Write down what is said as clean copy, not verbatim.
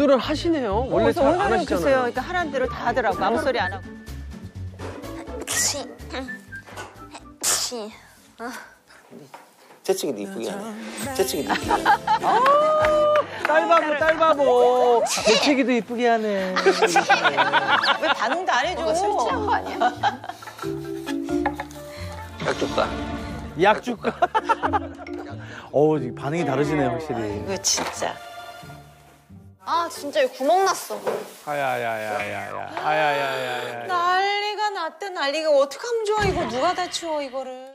오늘은 하시네요. 원래 잘 안 오늘은 글쎄요. 하시잖아요. 그러니까 하라는 대로 다 하더라고. 아무 소리 안 하고. 재치기도 이쁘게 하네. 재치기도 이쁘게 하네. 딸바보. 재채기도 이쁘게 하네. 왜 반응도 안 해줘? 술 취한 거 아니야? 약 줄까? 약 줄까? 반응이 다르시네요, 확실히. 이거 진짜. 아 진짜 여기 구멍 났어. 아야야야야야. 아야야야야. 난리가 났다 난리가. 어떡하면 좋아 이거. 누가 다 치워 이거를.